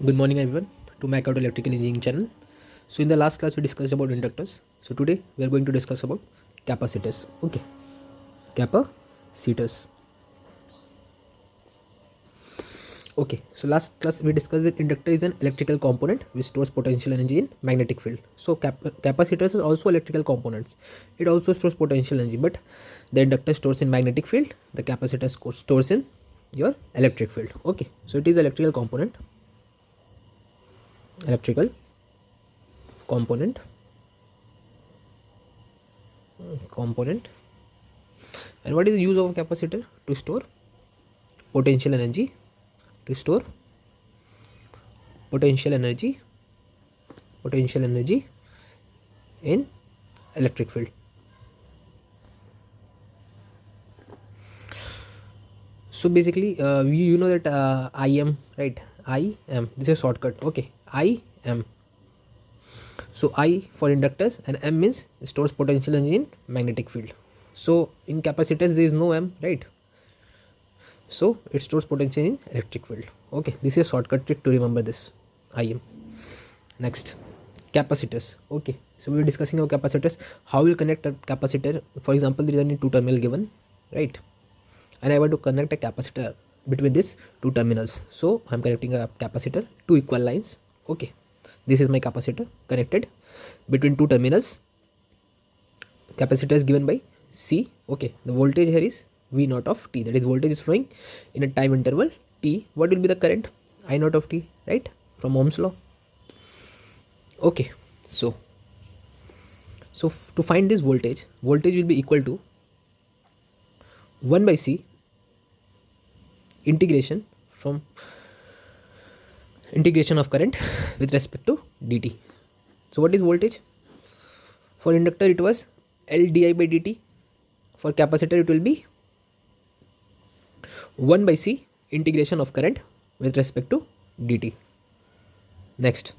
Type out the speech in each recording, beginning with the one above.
Good morning everyone to Makaut electrical engineering channel. So in the last class we discussed about inductors. So today we are going to discuss about capacitors. Okay, capacitors. Okay, so last class we discussed that inductor is an electrical component which stores potential energy in magnetic field. So capacitors are also electrical components. It also stores potential energy, but the inductor stores in magnetic field. The capacitor stores in your electric field. Okay, so it is electrical component. Electrical component and what is the use of a capacitor? To store potential energy, potential energy in electric field. So basically you know that I am, right? I am, this is a shortcut. Okay, I am. So I for inductors and M means stores potential energy in magnetic field. So in capacitors there is no M, right? So it stores potential in electric field. Okay, this is a shortcut trick to remember this. I am. Next, capacitors. Okay, so we are discussing about capacitors. How we'll connect a capacitor? For example, there is only two terminal given, right? And I want to connect a capacitor between these two terminals. So I'm connecting a capacitor, two equal lines. Okay, this is my capacitor connected between two terminals. Capacitor is given by C. Okay, the voltage here is V naught of T, that is voltage is flowing in a time interval T. What will be the current? I naught of T, right, from Ohm's law. Okay, so to find this voltage will be equal to 1 by C integration of current with respect to dt. So what is voltage? For inductor it was L di by dt. For capacitor it will be 1 by C integration of current with respect to dt. Next,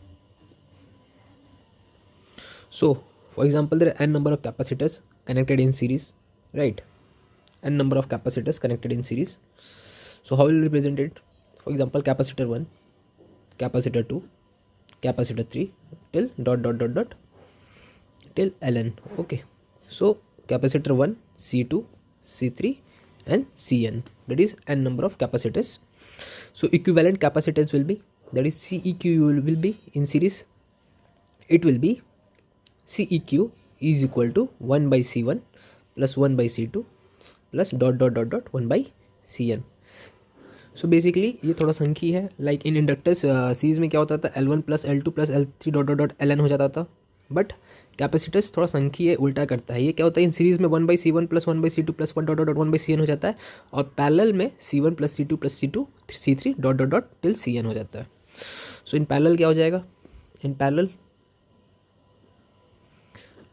so for example there are n number of capacitors connected in series, right? N number of capacitors connected in series. So how will we represent it? For example, capacitor 1, capacitor 2, capacitor 3 till till ln. Okay, so capacitor 1, C2, C3 and Cn, that is n number of capacitors. So equivalent capacitance will be, that is Ceq will be in series, it will be Ceq is equal to 1 by C1 plus 1 by C2 plus 1 by Cn. So basically ये थोड़ा संख्यी है. Like in inductors series में क्या होता था, L1 plus L2 plus L3 LN हो जाता था. बट कैपेसिटर्स थोड़ा संख्यी है, उल्टा करता है. ये क्या होता है, इन सीरीज में 1 by C1 plus 1 by C2 plus 1 by Cn हो जाता है. और पैरेलल में C1 plus C2 plus C2 C3 till Cn हो जाता है. सो इन पैरेलल क्या हो जाएगा, in parallel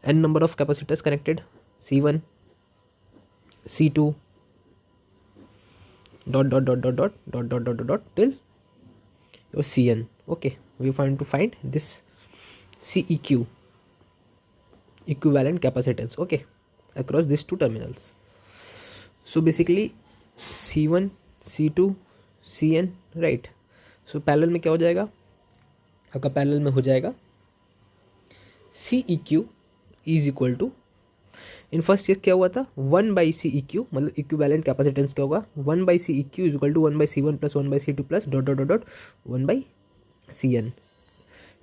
n number of capacitors connected, C1 C2 till your Cn. Okay, we to find this Ceq, equivalent capacitance, okay, across these two terminals. So basically C1 C2 Cn, right? So parallel में क्या हो जाएगा आपका, parallel में हो जाएगा Ceq is equal to, in first case क्या हुआ था, 1 बाई Ceq, मतलब इक्विवेलेंट कैपेसिटेंस क्या होगा, 1 by Ceq is equal to 1 by C1 plus 1 by C2 plus 1 by Cn.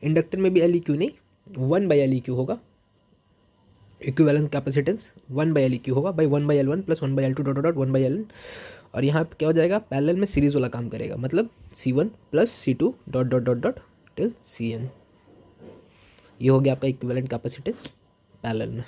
Inductor में भी Leq नहीं, 1 बाई Leq होगा. इक्विवेलेंट कैपेसिटेंस 1 बाई Leq होगा by 1 by L1 plus 1 by L2 1 by Ln. और यहाँ पे क्या हो जाएगा, पैरेलल में सीरीज वाला काम करेगा, मतलब C1 plus C2 till Cn. ये हो गया आपका इक्विवेलेंट कैपेसिटेंस पैरेलल में.